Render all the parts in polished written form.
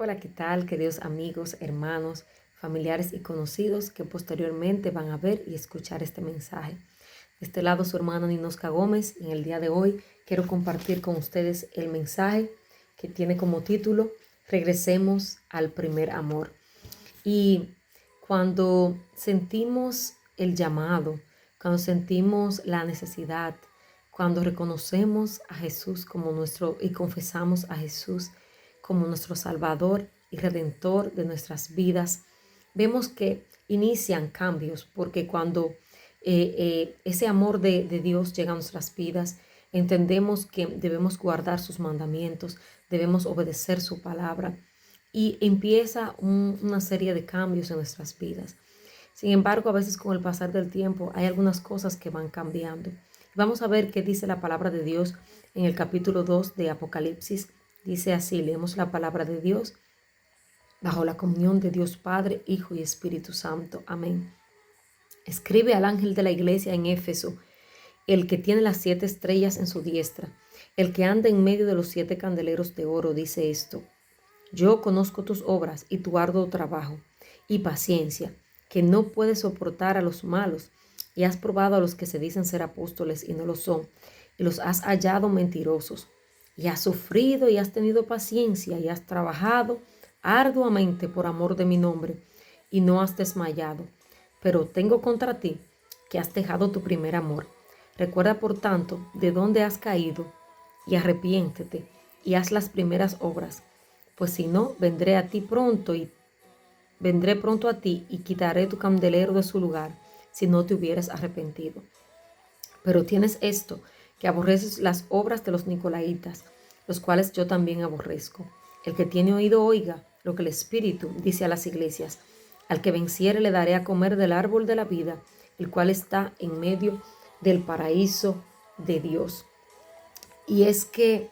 Hola, ¿qué tal, queridos amigos, hermanos, familiares y conocidos que posteriormente van a ver y escuchar este mensaje? De este lado, su hermana Ninosca Gómez, y en el día de hoy quiero compartir con ustedes el mensaje que tiene como título Regresemos al primer amor. Y cuando sentimos el llamado, cuando sentimos la necesidad, cuando reconocemos a Jesús como nuestro y confesamos a Jesús como nuestro Salvador y Redentor de nuestras vidas, vemos que inician cambios, porque cuando ese amor de Dios llega a nuestras vidas, entendemos que debemos guardar sus mandamientos, debemos obedecer su palabra y empieza una serie de cambios en nuestras vidas. Sin embargo, a veces con el pasar del tiempo hay algunas cosas que van cambiando. Vamos a ver qué dice la palabra de Dios en el capítulo 2 de Apocalipsis. Dice así, leemos la palabra de Dios bajo la comunión de Dios Padre, Hijo y Espíritu Santo. Amén. Escribe al ángel de la iglesia en Éfeso, el que tiene las 7 estrellas en su diestra, el que anda en medio de los 7 candeleros de oro, dice esto: yo conozco tus obras y tu arduo trabajo y paciencia, que no puedes soportar a los malos, y has probado a los que se dicen ser apóstoles y no lo son, y los has hallado mentirosos, y has sufrido y has tenido paciencia y has trabajado arduamente por amor de mi nombre, y no has desmayado. Pero tengo contra ti que has dejado tu primer amor. Recuerda, por tanto, de dónde has caído, y arrepiéntete, y haz las primeras obras, pues si no, vendré pronto a ti y quitaré tu candelero de su lugar, si no te hubieras arrepentido. Pero tienes esto, que aborreces las obras de los nicolaitas, los cuales yo también aborrezco. El que tiene oído oiga lo que el Espíritu dice a las iglesias. Al que venciere le daré a comer del árbol de la vida, el cual está en medio del paraíso de Dios. Y es que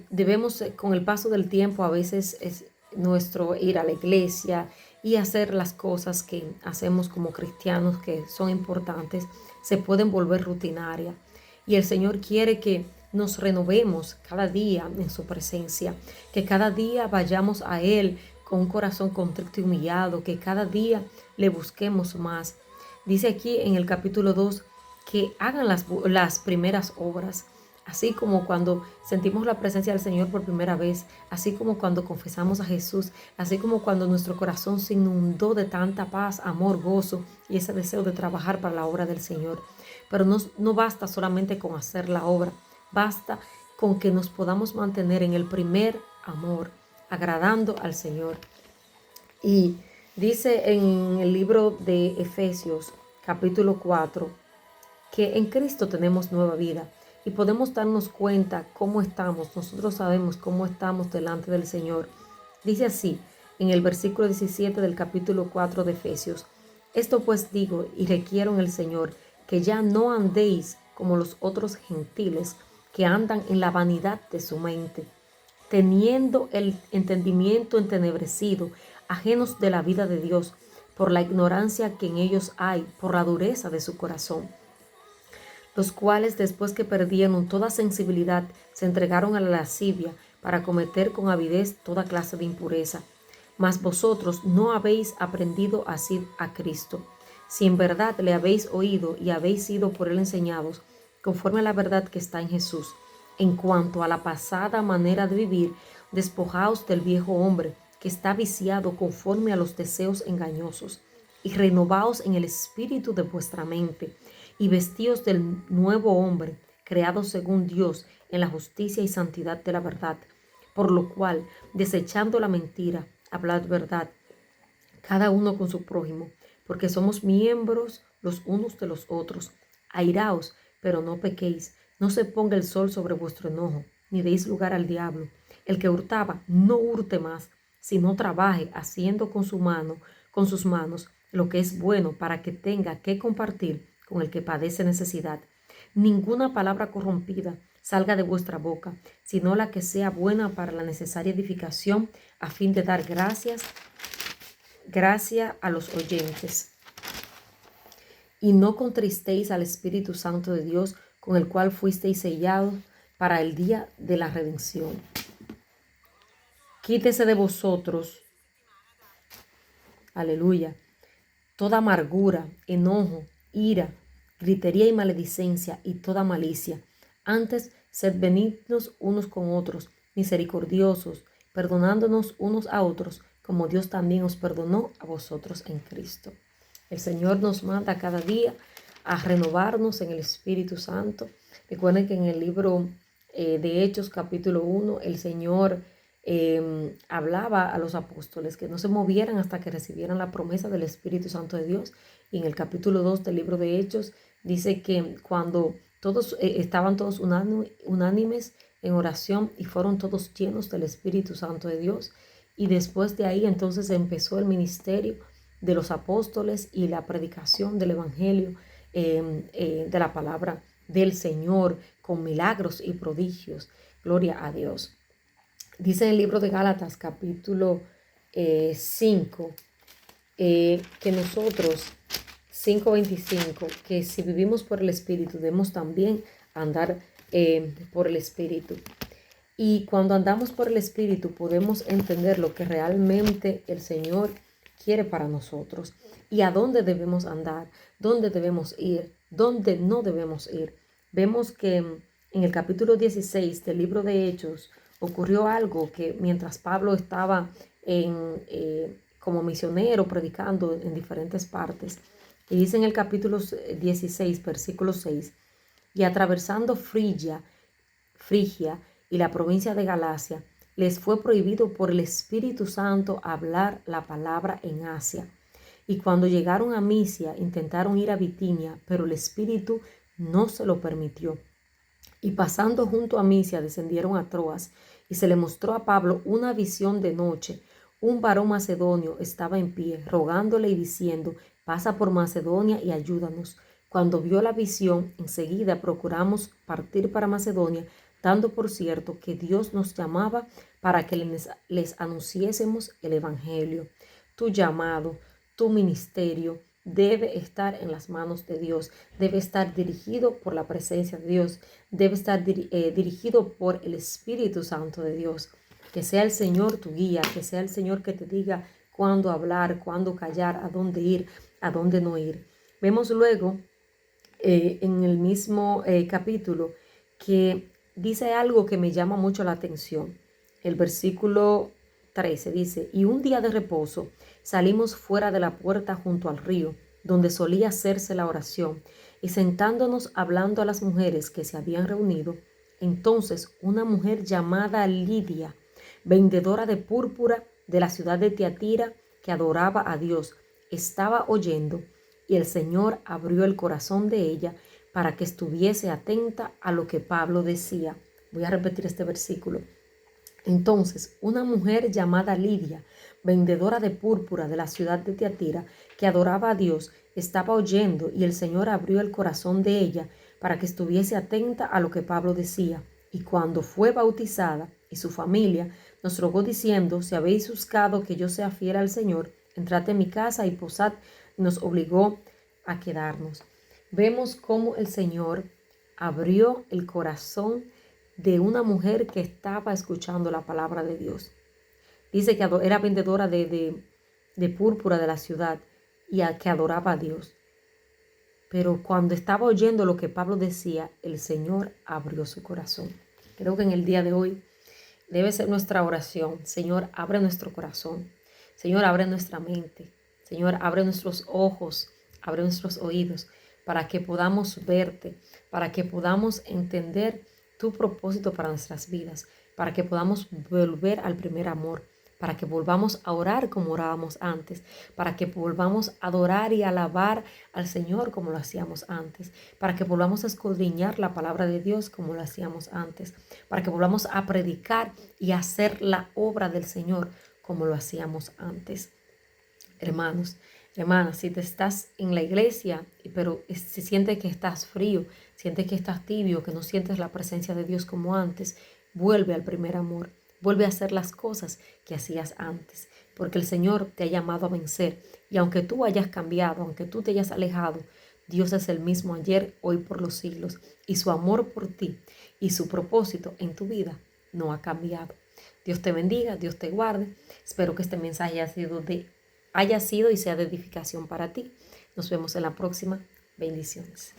debemos, con el paso del tiempo, a veces es nuestro ir a la iglesia y hacer las cosas que hacemos como cristianos, que son importantes, se pueden volver rutinarias. Y el Señor quiere que nos renovemos cada día en su presencia, que cada día vayamos a Él con un corazón contrito y humillado, que cada día le busquemos más. Dice aquí en el capítulo 2 que hagan las primeras obras. Así como cuando sentimos la presencia del Señor por primera vez, así como cuando confesamos a Jesús, así como cuando nuestro corazón se inundó de tanta paz, amor, gozo y ese deseo de trabajar para la obra del Señor. Pero no basta solamente con hacer la obra, basta con que nos podamos mantener en el primer amor, agradando al Señor. Y dice en el libro de Efesios, capítulo 4, que en Cristo tenemos nueva vida y podemos darnos cuenta cómo estamos. Nosotros sabemos cómo estamos delante del Señor. Dice así en el versículo 17 del capítulo 4 de Efesios: esto pues digo y requiero en el Señor, que ya no andéis como los otros gentiles que andan en la vanidad de su mente, teniendo el entendimiento entenebrecido, ajenos de la vida de Dios, por la ignorancia que en ellos hay, por la dureza de su corazón, los cuales, después que perdieron toda sensibilidad, se entregaron a la lascivia para cometer con avidez toda clase de impureza. Mas vosotros no habéis aprendido así a Cristo, si en verdad le habéis oído y habéis sido por él enseñados, conforme a la verdad que está en Jesús. En cuanto a la pasada manera de vivir, despojaos del viejo hombre, que está viciado conforme a los deseos engañosos, y renovaos en el espíritu de vuestra mente, y vestíos del nuevo hombre, creado según Dios en la justicia y santidad de la verdad. Por lo cual, desechando la mentira, hablad verdad, cada uno con su prójimo, porque somos miembros los unos de los otros. Airaos, pero no pequéis, no se ponga el sol sobre vuestro enojo, ni deis lugar al diablo. El que hurtaba, no hurte más, sino trabaje haciendo con sus manos, lo que es bueno, para que tenga que compartir con el que padece necesidad. Ninguna palabra corrompida salga de vuestra boca, sino la que sea buena para la necesaria edificación, a fin de dar gracia a los oyentes. Y no contristéis al Espíritu Santo de Dios, con el cual fuisteis sellados para el día de la redención. Quítese de vosotros, aleluya, toda amargura, enojo, ira, gritería y maledicencia y toda malicia. Antes, sed benignos unos con otros, misericordiosos, perdonándonos unos a otros, como Dios también os perdonó a vosotros en Cristo. El Señor nos manda cada día a renovarnos en el Espíritu Santo. Recuerden que en el libro de Hechos capítulo 1, el Señor hablaba a los apóstoles que no se movieran hasta que recibieran la promesa del Espíritu Santo de Dios. Y en el capítulo 2 del libro de Hechos dice que cuando todos estaban todos unánimes en oración y fueron todos llenos del Espíritu Santo de Dios. Y después de ahí entonces empezó el ministerio de los apóstoles y la predicación del Evangelio, de la palabra del Señor, con milagros y prodigios. Gloria a Dios. Dice en el libro de Gálatas capítulo 5 que nosotros, 5:25, que si vivimos por el Espíritu debemos también andar por el Espíritu. Y cuando andamos por el Espíritu podemos entender lo que realmente el Señor quiere para nosotros y a dónde debemos andar, dónde debemos ir, dónde no debemos ir. Vemos que en el capítulo 16 del libro de Hechos ocurrió algo que mientras Pablo estaba como misionero predicando en diferentes partes, y dice en el capítulo 16, versículo 6, y atravesando Frigia y la provincia de Galacia, les fue prohibido por el Espíritu Santo hablar la palabra en Asia. Y cuando llegaron a Misia, intentaron ir a Bitinia, pero el Espíritu no se lo permitió. Y pasando junto a Misia, descendieron a Troas, y se le mostró a Pablo una visión de noche. Un varón macedonio estaba en pie, rogándole y diciendo: pasa por Macedonia y ayúdanos. Cuando vio la visión, enseguida procuramos partir para Macedonia, dando por cierto que Dios nos llamaba para que les anunciésemos el Evangelio. Tu llamado, tu ministerio debe estar en las manos de Dios, debe estar dirigido por la presencia de Dios, debe estar dirigido por el Espíritu Santo de Dios. Que sea el Señor tu guía, que sea el Señor que te diga cuándo hablar, cuándo callar, a dónde ir, a dónde no ir. Vemos luego en el mismo capítulo que dice algo que me llama mucho la atención. El versículo 13 dice: y un día de reposo salimos fuera de la puerta junto al río, donde solía hacerse la oración, y sentándonos hablando a las mujeres que se habían reunido, entonces una mujer llamada Lidia, vendedora de púrpura de la ciudad de Tiatira, que adoraba a Dios, estaba oyendo, y el Señor abrió el corazón de ella para que estuviese atenta a lo que Pablo decía. Voy a repetir este versículo. Entonces, una mujer llamada Lidia, vendedora de púrpura de la ciudad de Tiatira, que adoraba a Dios, estaba oyendo, y el Señor abrió el corazón de ella para que estuviese atenta a lo que Pablo decía. Y cuando fue bautizada y su familia, nos rogó diciendo: si habéis buscado que yo sea fiel al Señor, entrad en mi casa y posad. Nos obligó a quedarnos. Vemos cómo el Señor abrió el corazón de una mujer que estaba escuchando la palabra de Dios. Dice que era vendedora de púrpura de la ciudad y que adoraba a Dios. Pero cuando estaba oyendo lo que Pablo decía, el Señor abrió su corazón. Creo que en el día de hoy debe ser nuestra oración: Señor, abre nuestro corazón. Señor, abre nuestra mente. Señor, abre nuestros ojos, abre nuestros oídos, para que podamos verte, para que podamos entender tu propósito para nuestras vidas, para que podamos volver al primer amor, para que volvamos a orar como orábamos antes, para que volvamos a adorar y alabar al Señor como lo hacíamos antes, para que volvamos a escudriñar la palabra de Dios como lo hacíamos antes, para que volvamos a predicar y a hacer la obra del Señor como lo hacíamos antes. Hermanos, hermanas, si te estás en la iglesia, pero se siente que estás frío, sientes que estás tibio, que no sientes la presencia de Dios como antes, vuelve al primer amor, vuelve a hacer las cosas que hacías antes, porque el Señor te ha llamado a vencer. Y aunque tú hayas cambiado, aunque tú te hayas alejado, Dios es el mismo ayer, hoy, por los siglos, y su amor por ti y su propósito en tu vida no ha cambiado. Dios te bendiga, Dios te guarde. Espero que este mensaje haya sido y sea de edificación para ti. Nos vemos en la próxima. Bendiciones.